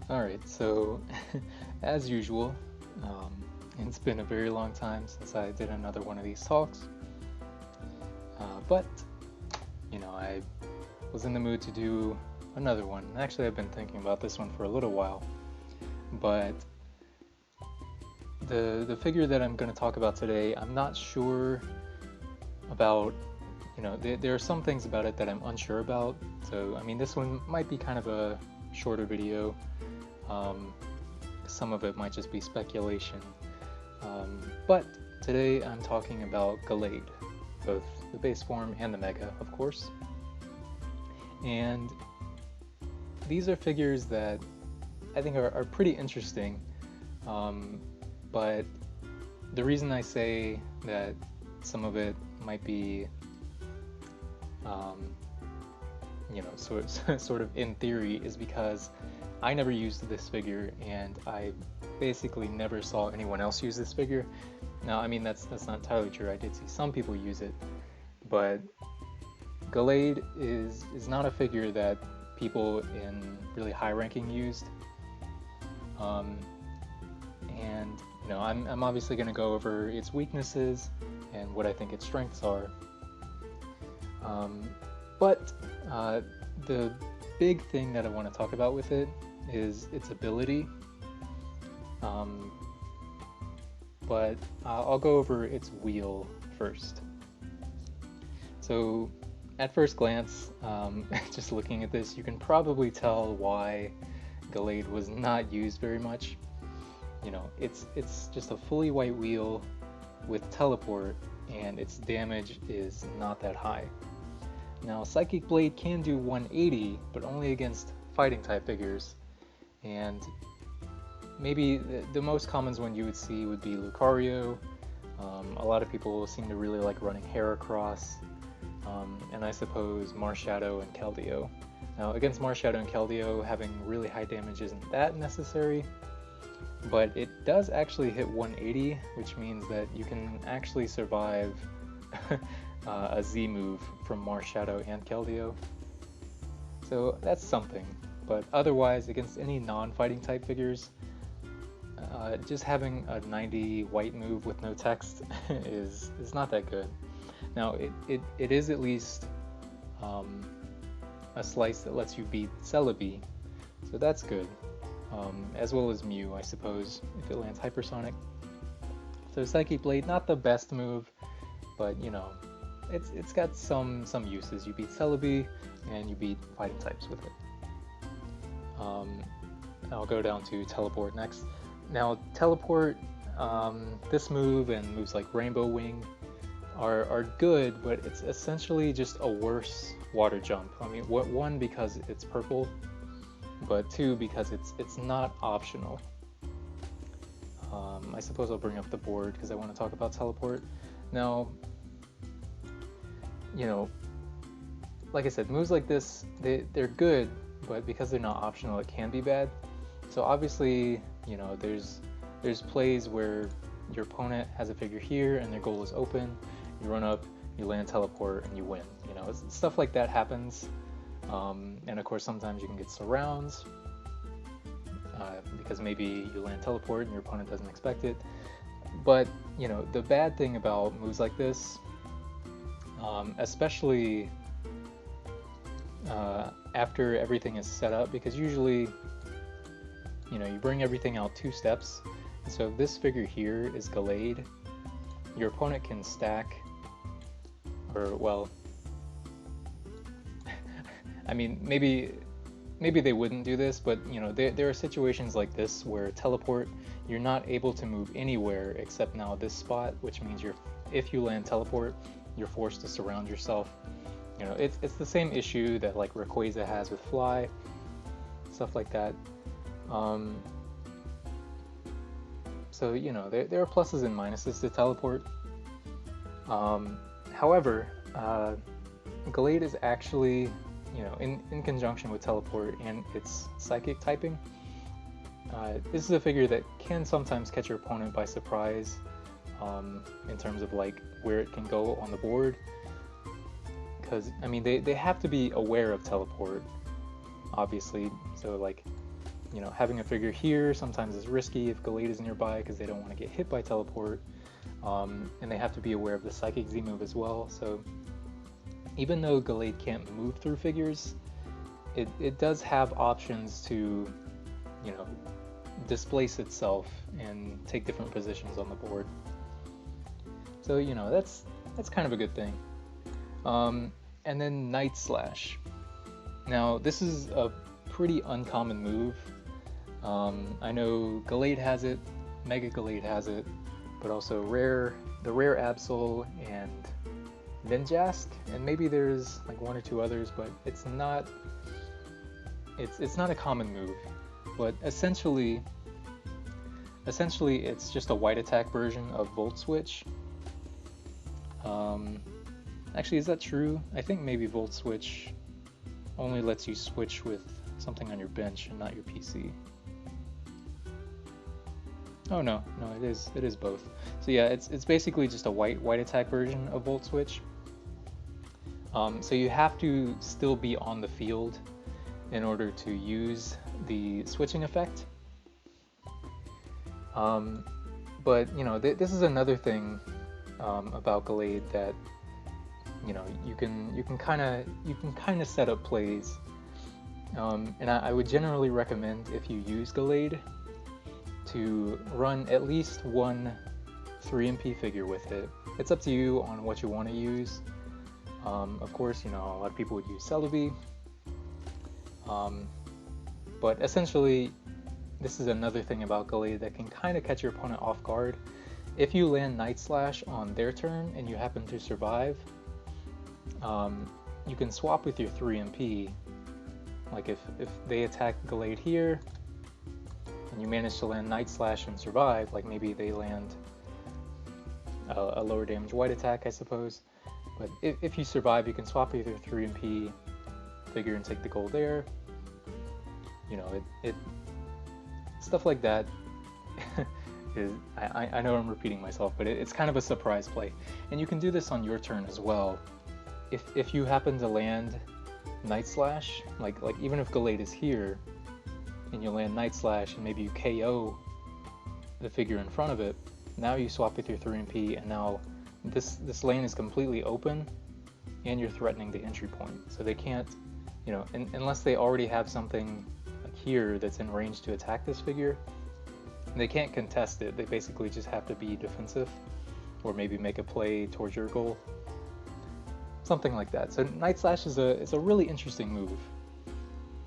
Alright, so as usual, um, it's been a very long time since I did another one of these talks, but I was in the mood to do another one. Actually, I've been thinking about this one for a little while, but the figure that I'm going to talk about today, I'm not sure about. There are some things about it that I'm unsure about. So, I mean, this one might be kind of a shorter video. Some of it might just be speculation. But today I'm talking about Gallade, both the base form and the Mega, of course. And these are figures that I think are pretty interesting. But the reason I say that some of it might be, sort of in theory is because I never used this figure, and I basically never saw anyone else use this figure. Now, I mean, that's not entirely true. I did see some people use it, but Gallade is not a figure that people in really high ranking used. And I'm obviously going to go over its weaknesses and what I think its strengths are. But the big thing that I want to talk about with it is its ability. But I'll go over its wheel first. So at first glance, just looking at this, you can probably tell why Gallade was not used very much. It's just a fully white wheel with teleport, and its damage is not that high. Now, Psychic Blade can do 180, but only against fighting type figures, and maybe the most common one you would see would be Lucario. A lot of people seem to really like running Heracross, and I suppose Marshadow and Keldeo. Now, against Marshadow and Keldeo, having really high damage isn't that necessary, but it does actually hit 180, which means that you can actually survive a Z move from Marshadow and Keldeo. So that's something, but otherwise, against any non-fighting type figures, just having a 90 white move with no text is not that good. Now, it is at least a slice that lets you beat Celebi, so that's good. As well as Mew, I suppose, if it lands Hypersonic. So Psychic Blade, not the best move, but it's got some uses. You beat Celebi, and you beat fighting types with it. I'll go down to Teleport next. Now, Teleport, this move and moves like Rainbow Wing are good, but it's essentially just a worse water jump. I mean, one, because it's purple, but two, because it's not optional. I suppose I'll bring up the board because I want to talk about Teleport. Now, like I said, moves like this, they're good, but because they're not optional, it can be bad. So obviously, there's plays where your opponent has a figure here and their goal is open. You run up, you land Teleport, and you win. Stuff like that happens. And of course, sometimes you can get surrounds because maybe you land Teleport and your opponent doesn't expect it. But the bad thing about moves like this, especially after everything is set up, because usually you bring everything out 2 steps. And so if this figure here is Gallade, your opponent can stack, or well, I mean, maybe they wouldn't do this, but there are situations like this where Teleport, you're not able to move anywhere except now this spot, which means if you land Teleport, you're forced to surround yourself. It's the same issue that like Rayquaza has with Fly, stuff like that. So there are pluses and minuses to Teleport. However, Gallade is actually, in conjunction with Teleport and its Psychic typing, this is a figure that can sometimes catch your opponent by surprise, in terms of like where it can go on the board. Because, I mean, they have to be aware of Teleport, obviously. So like, you know, having a figure here sometimes is risky if Gallade is nearby because they don't want to get hit by teleport, and they have to be aware of the Psychic Z move as well. So even though Gallade can't move through figures, it does have options to, you know, displace itself and take different positions on the board. So, you know, that's kind of a good thing. And then Night Slash. Now, this is a pretty uncommon move. I know Gallade has it, Mega Gallade has it, but also the rare Absol and Ninjask, and maybe there's like one or two others, but it's not a common move. But essentially it's just a white attack version of Volt Switch. Actually, is that true? I think maybe Volt Switch only lets you switch with something on your bench and not your PC. Oh no, it is both. So yeah, it's basically just a white attack version of Volt Switch. So you have to still be on the field in order to use the switching effect. But you know, this is another thing about Gallade that, you know, you can kind of set up plays, and I would generally recommend, if you use Gallade, to run at least one 3MP figure with it. It's up to you on what you want to use. Of course, you know, a lot of people would use Celebi, but essentially this is another thing about Gallade that can kind of catch your opponent off guard. If you land Night Slash on their turn and you happen to survive, you can swap with your 3MP. Like if they attack Gallade here and you manage to land Night Slash and survive, like maybe they land a lower damage white attack, I suppose. But if you survive, you can swap with your 3MP figure and take the gold there. You know, it stuff like that is, I know I'm repeating myself, but it's kind of a surprise play. And you can do this on your turn as well. If you happen to land Night Slash, like even if Gallade is here, and you land Night Slash and maybe you KO the figure in front of it, now you swap with your 3MP, and now this lane is completely open, and you're threatening the entry point. So they can't, you know, unless they already have something like here that's in range to attack this figure, they can't contest it. They basically just have to be defensive, or maybe make a play towards your goal. Something like that. So Night Slash is a really interesting move.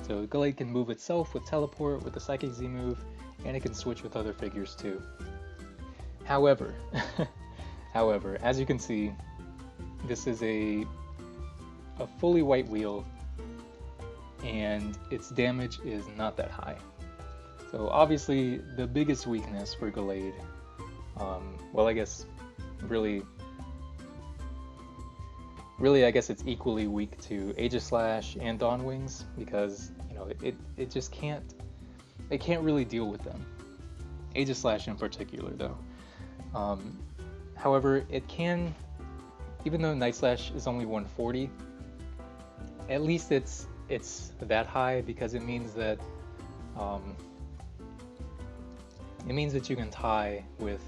So Gallade can move itself with Teleport, with the Psychic Z move, and it can switch with other figures too. However, as you can see, this is a fully white wheel, and its damage is not that high. So obviously the biggest weakness for Gallade, well, I guess really I guess it's equally weak to Aegislash and Dawn Wings, because, you know, it just can't really deal with them. Aegislash in particular, though. However, it can, even though Night Slash is only 140, at least it's that high, because it means that you can tie with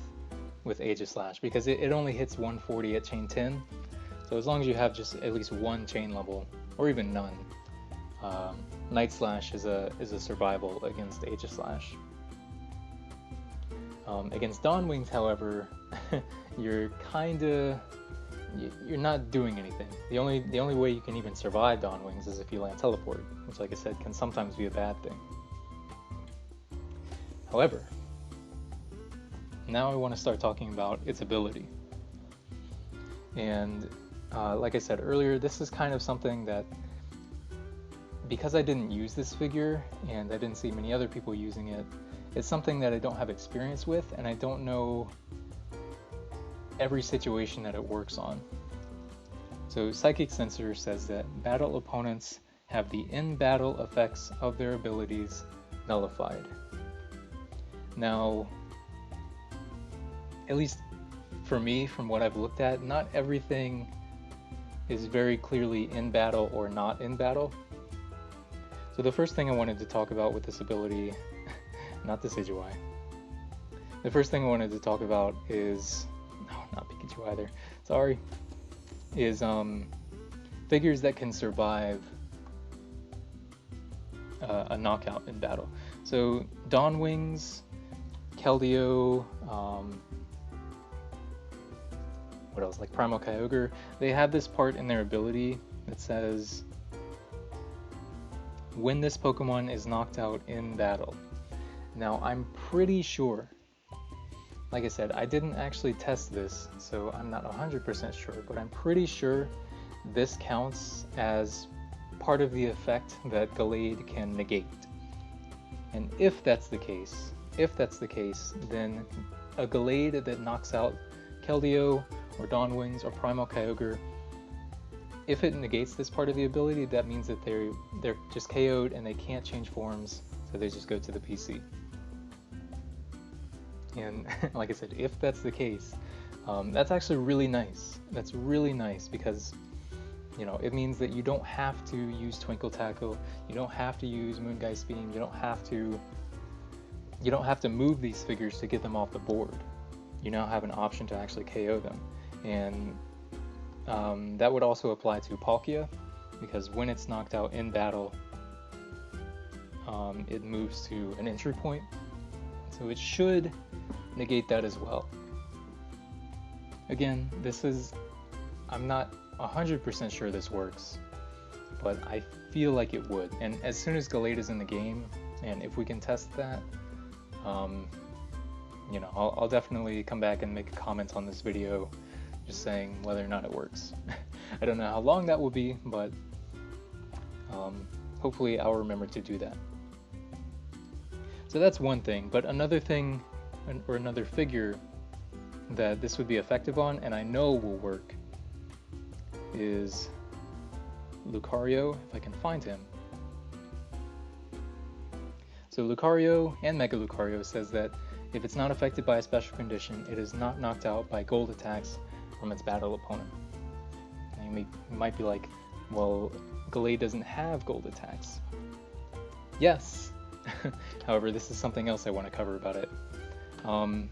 Aegislash, because it only hits 140 at chain 10. So as long as you have just at least one chain level, or even none, Night Slash is a survival against Aegislash. Against Dawn Wings, however, you're not doing anything. The only way you can even survive Dawn Wings is if you land Teleport, which, like I said, can sometimes be a bad thing. However, now I want to start talking about its ability. And like I said earlier, this is kind of something that, because I didn't use this figure and I didn't see many other people using it, it's something that I don't have experience with, and I don't know every situation that it works on. So Psychic Sensor says that battle opponents have the in-battle effects of their abilities nullified. Now, at least for me, from what I've looked at, not everything is very clearly in battle or not in battle. So the first thing I wanted to talk about with this ability, not the Decidueye. The first thing I wanted to talk about is, no, not Pikachu either, sorry, is figures that can survive a knockout in battle. So Dawnwings, Keldeo, what else, like Primal Kyogre, they have this part in their ability that says, when this Pokemon is knocked out in battle. Now I'm pretty sure, like I said, I didn't actually test this, so I'm not 100% sure, but I'm pretty sure this counts as part of the effect that Gallade can negate. And if that's the case, then a Gallade that knocks out Keldeo or Dawnwings or Primal Kyogre, if it negates this part of the ability, that means that they're just KO'd and they can't change forms, so they just go to the PC. And like I said, if that's the case, that's actually really nice. That's really nice because, you know, it means that you don't have to use Twinkle Tackle, you don't have to use Moongeist Beam, you don't have to move these figures to get them off the board. You now have an option to actually KO them. And that would also apply to Palkia, because when it's knocked out in battle, it moves to an entry point. So it should negate that as well. Again, I'm not 100% sure this works, but I feel like it would. And as soon as Gallade is in the game, and if we can test that, you know, I'll definitely come back and make a comment on this video just saying whether or not it works. I don't know how long that will be, but hopefully I'll remember to do that. So that's one thing, but another thing, or another figure that this would be effective on, and I know will work, is Lucario, if I can find him. So Lucario and Mega Lucario says that if it's not affected by a special condition, it is not knocked out by gold attacks from its battle opponent. And you might be like, well, Gallade doesn't have gold attacks. Yes! However, this is something else I want to cover about it. So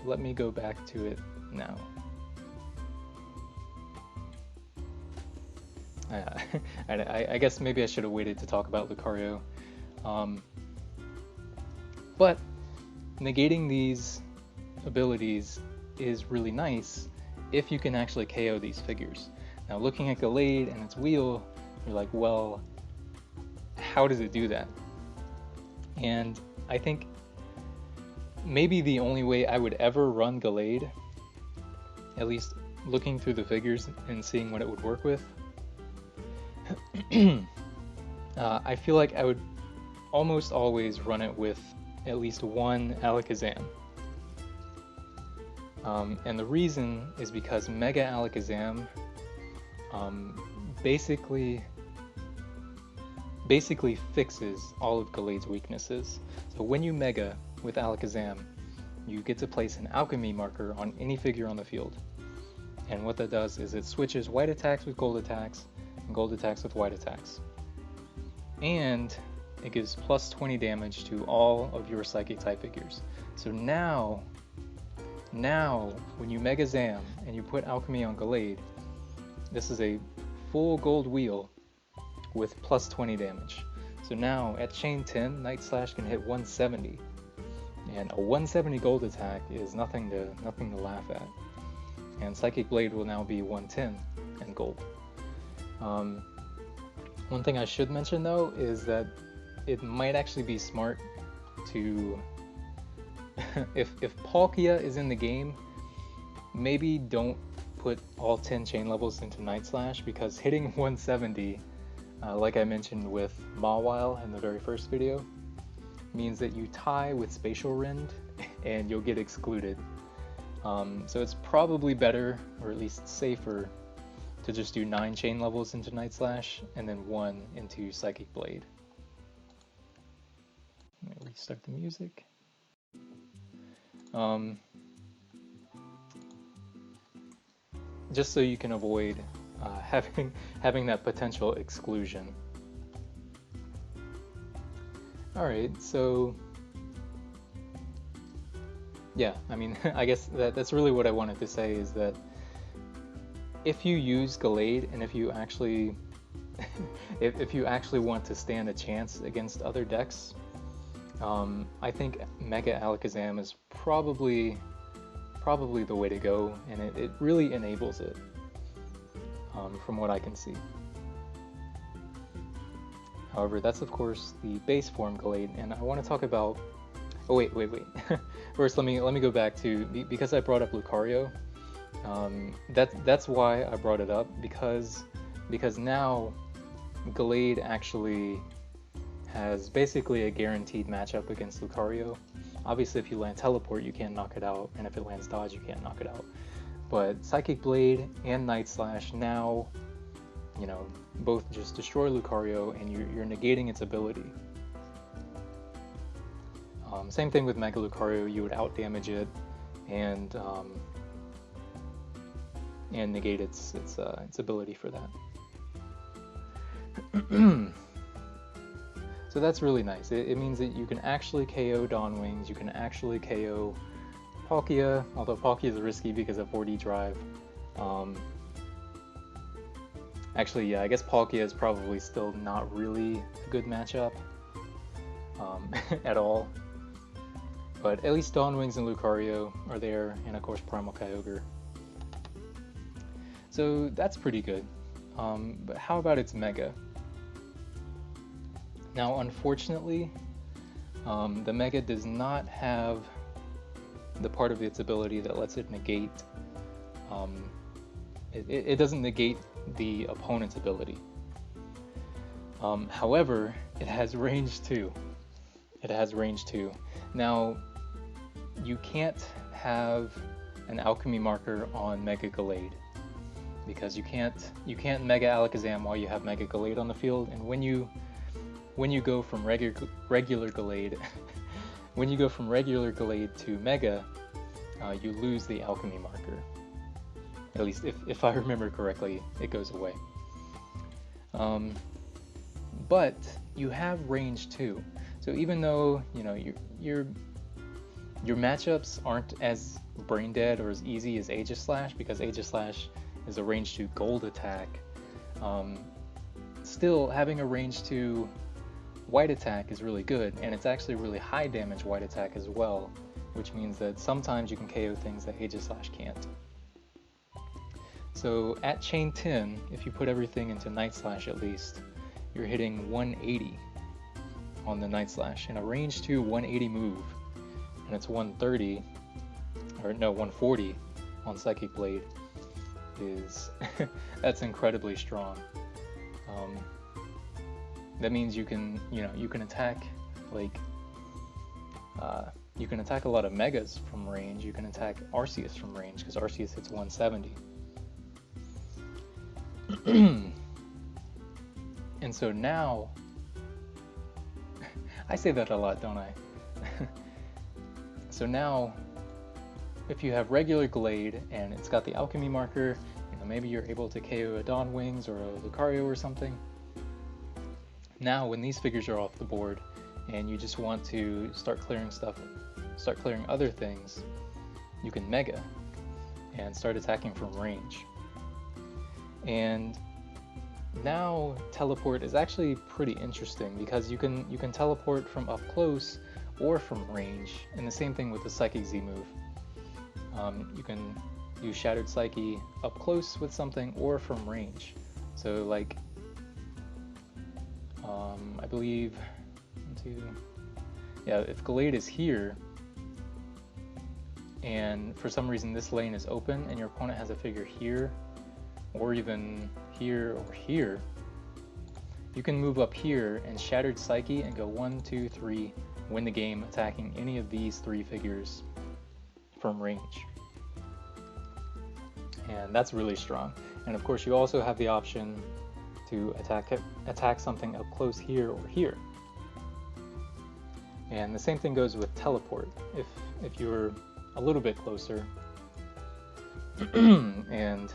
let me go back to it now. I guess maybe I should have waited to talk about Lucario. But negating these abilities is really nice if you can actually KO these figures. Now looking at Gallade and its wheel, you're like, well, how does it do that? And I think maybe the only way I would ever run Gallade, at least looking through the figures and seeing what it would work with, I feel like I would almost always run it with at least one Alakazam. And the reason is because Mega Alakazam basically fixes all of Gallade's weaknesses. So when you Mega with Alakazam, you get to place an Alchemy marker on any figure on the field. And what that does is it switches white attacks with gold attacks, and gold attacks with white attacks. And it gives plus 20 damage to all of your Psychic type figures. So now when you Mega Zam and you put Alchemy on Gallade, this is a full gold wheel with plus 20 damage. So now at chain 10, Night Slash can hit 170. And a 170 gold attack is nothing to laugh at. And Psychic Blade will now be 110 and gold. One thing I should mention though is that it might actually be smart to, if Palkia is in the game, maybe don't put all 10 chain levels into Night Slash, because hitting 170, like I mentioned with Mawile in the very first video, means that you tie with Spatial Rend and you'll get excluded. So it's probably better, or at least safer, to just do 9 chain levels into Night Slash and then 1 into Psychic Blade. Let me restart the music. Just so you can avoid having that potential exclusion. All right, so yeah, I mean, I guess that's really what I wanted to say is that if you use Gallade and if you actually if you actually want to stand a chance against other decks, I think Mega Alakazam is probably the way to go, and it really enables it, from what I can see. However, that's of course the base form Gallade, and I want to talk about. Oh wait. First, let me go back to because I brought up Lucario. That's why I brought it up because now Gallade actually has basically a guaranteed matchup against Lucario. Obviously, if you land Teleport, you can't knock it out, and if it lands Dodge, you can't knock it out. But Psychic Blade and Night Slash now, both just destroy Lucario, and you're negating its ability. Same thing with Mega Lucario, you would outdamage it and negate its ability for that. So that's really nice. It means that you can actually KO Dawnwings, you can actually KO Palkia, although Palkia is risky because of 4D drive. Actually, yeah, I guess Palkia is probably still not really a good matchup at all. But at least Dawnwings and Lucario are there, and of course Primal Kyogre. So that's pretty good. But how about its Mega? Now, unfortunately, the Mega does not have the part of its ability that lets it negate. It doesn't negate the opponent's ability. However, it has range 2. It has range 2. Now, you can't have an alchemy marker on Mega Gallade because you can't Mega Alakazam while you have Mega Gallade on the field, and when you go from regular Gallade when you go from regular Gallade to Mega, you lose the alchemy marker. At least if I remember correctly, it goes away. But you have range 2. So even though your matchups aren't as brain dead or as easy as Aegislash, because Aegislash is a range 2 gold attack, still having a range 2 white attack is really good, and it's actually really high damage white attack as well, which means that sometimes you can KO things that Aegislash can't. So at chain 10, if you put everything into Night Slash at least, you're hitting 180 on the Night Slash, and a range 2 180 move, and it's 130, or no, 140 on Psychic Blade is that's incredibly strong. That means you can attack you can attack a lot of Megas from range. You can attack Arceus from range because Arceus hits 170. And so now, I say that a lot, don't I? So now, if you have regular Gallade and it's got the alchemy marker, maybe you're able to KO a Dawnwings or a Lucario or something. Now, when these figures are off the board and you just want to start clearing other things, you can Mega and start attacking from range. And now Teleport is actually pretty interesting because you can teleport from up close or from range, and the same thing with the Psychic Z move. You can use Shattered Psyche up close with something or from range. So like, I believe, if Gallade is here, and for some reason this lane is open and your opponent has a figure here, or even here or here, you can move up here and Shattered Psyche and go 1, 2, 3, win the game attacking any of these 3 figures from range. And that's really strong. And of course you also have the option to attack something up close here or here. And the same thing goes with Teleport. If you're a little bit closer and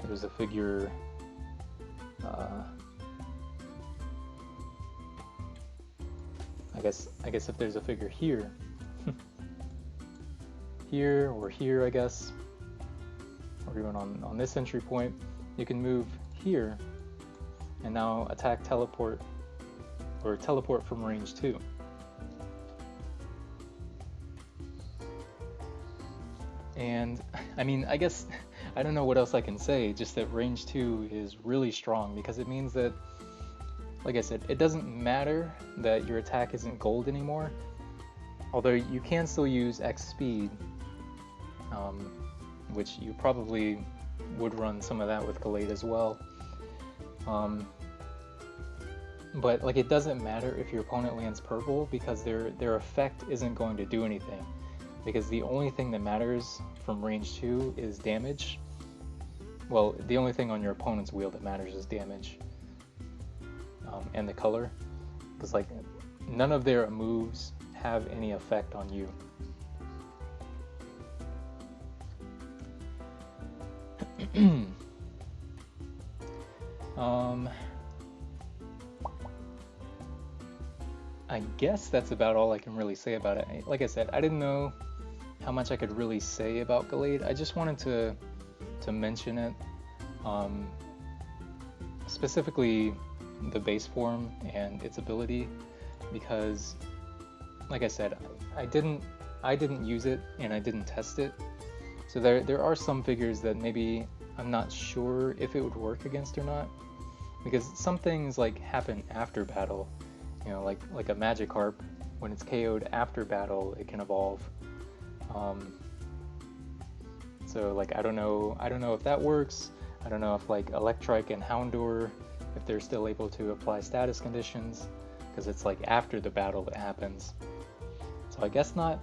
there's a figure, I guess if there's a figure here, here or here, I guess, or even on this entry point, you can move here and now attack teleport, or teleport from range 2. And I mean, I guess I don't know what else I can say, just that range 2 is really strong, because it means that, like I said, it doesn't matter that your attack isn't gold anymore, although you can still use X speed, which you probably would run some of that with Gallade as well. But like, it doesn't matter if your opponent lands purple, because their effect isn't going to do anything, because the only thing that matters from range 2 is damage. Well, the only thing on your opponent's wheel that matters is damage, and the color, because like none of their moves have any effect on you. I guess that's about all I can really say about it. Like I said, I didn't know how much I could really say about Gallade. I just wanted to mention it, specifically the base form and its ability, because, like I said, I didn't use it and I didn't test it. So there are some figures that maybe I'm not sure if it would work against or not, because some things like happen after battle. You know, like a Magikarp, when it's KO'd after battle, it can evolve. So like, I don't know if that works. I don't know if like Electrike and Houndour, if they're still able to apply status conditions, because it's like after the battle that happens. So I guess not.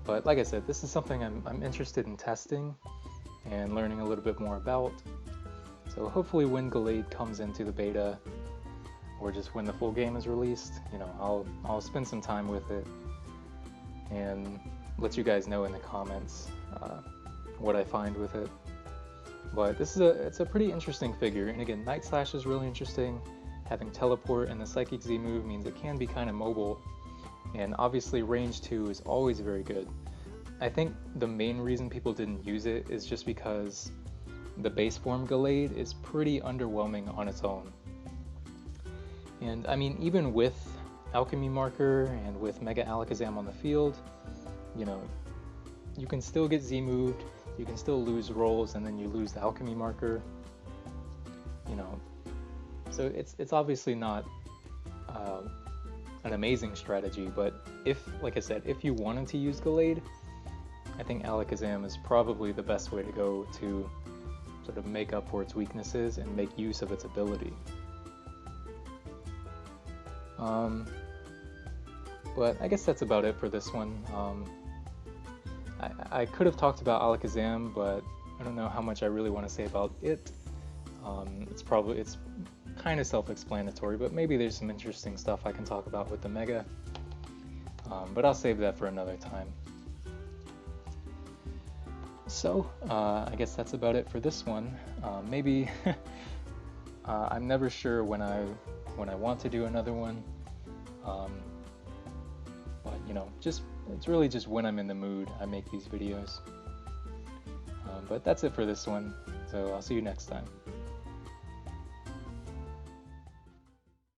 But like I said, this is something I'm interested in testing and learning a little bit more about. So hopefully when Gallade comes into the beta, or just when the full game is released, you know, I'll spend some time with it and let you guys know in the comments what I find with it. But it's a pretty interesting figure, and again, Night Slash is really interesting. Having teleport and the Psychic Z move means it can be kind of mobile, and obviously range 2 is always very good. I think the main reason people didn't use it is just because the base form Gallade is pretty underwhelming on its own. And I mean, even with Alchemy Marker and with Mega Alakazam on the field, you know, you can still get Z moved, you can still lose rolls, and then you lose the Alchemy Marker, you know. So it's obviously not an amazing strategy, but if, like I said, if you wanted to use Gallade, I think Alakazam is probably the best way to go to sort of make up for its weaknesses and make use of its ability. But I guess that's about it for this one. I could have talked about Alakazam, but I don't know how much I really want to say about it. It's kind of self-explanatory, but maybe there's some interesting stuff I can talk about with the Mega. But I'll save that for another time. So I guess that's about it for this one. Maybe I'm never sure when I want to do another one. But you know, it's really just when I'm in the mood I make these videos. But that's it for this one, so I'll see you next time.